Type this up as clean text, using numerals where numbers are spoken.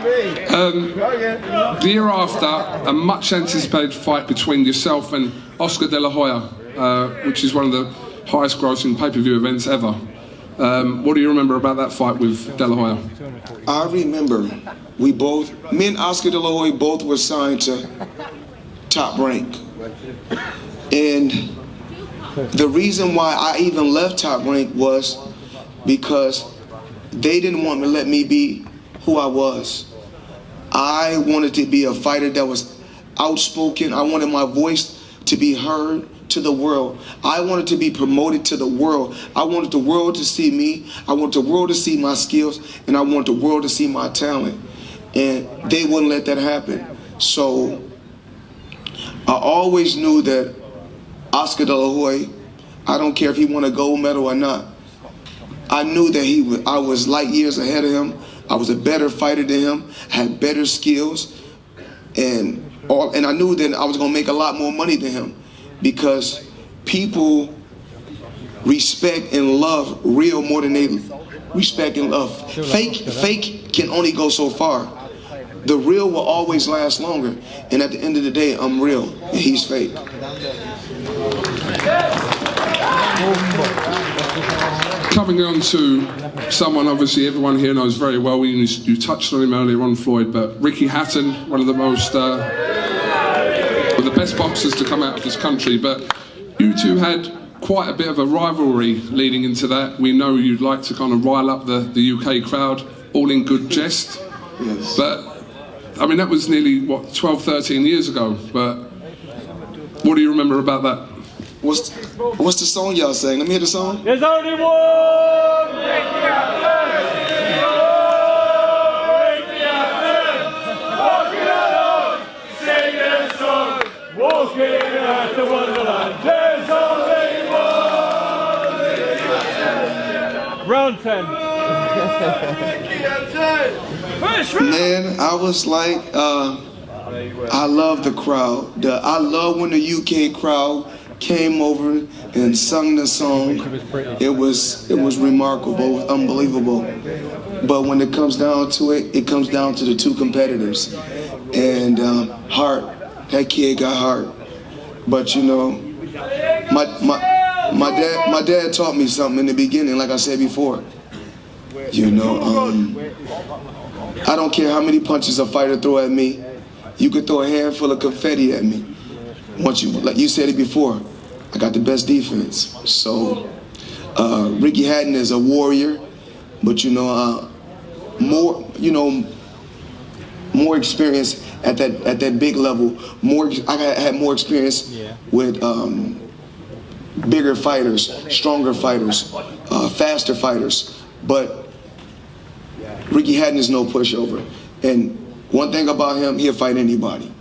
The year after, a much anticipated fight between yourself and Oscar De La Hoya, which is one of the highest grossing pay-per-view events ever. What do you remember about that fight with De La Hoya? I remember me and Oscar De La Hoya both were signed to Top Rank. And the reason why I even left Top Rank was because they didn't want to let me be who I was. I wanted to be a fighter that was outspoken. I wanted my voice to be heard to the world. I wanted to be promoted to the world. I wanted the world to see me. I wanted the world to see my skills, and I wanted the world to see my talent. And they wouldn't let that happen. So I always knew that Oscar De La Hoya, I don't care if he won a gold medal or not, I knew that I was light years ahead of him. I was a better fighter than him, had better skills, and I knew that I was gonna make a lot more money than him, because people respect and love real more than they respect and love fake. Fake can only go so far. The real will always last longer, and at the end of the day, I'm real and he's fake. Coming on to someone obviously everyone here knows very well, you touched on him earlier on, Floyd, but Ricky Hatton, one of the most, one of the best boxers to come out of this country, but you two had quite a bit of a rivalry leading into that. We know you'd like to kind of rile up the UK crowd, all in good jest. Yes. But, I mean, that was nearly, what, 12, 13 years ago, but what do you remember about that? What's the song y'all sang? Let me hear the song. There's only one! Ricky Hatton! Ricky Hatton! Walking along, singing a song, walking out to Wonderland. There's only one! Round 10. Man, I was like, I love the crowd. I love when the UK crowd came over and sung the song. It was remarkable, unbelievable. But when it comes down to it, it comes down to the two competitors. And heart, that kid got heart. But you know, my dad taught me something in the beginning, like I said before. You know, I don't care how many punches a fighter throw at me. You could throw a handful of confetti at me. Once you, like you said it before, I got the best defense. So Ricky Hatton is a warrior, but you know, more experience at that big level. I had more experience with bigger fighters, stronger fighters, faster fighters. But Ricky Hatton is no pushover. And one thing about him, he'll fight anybody.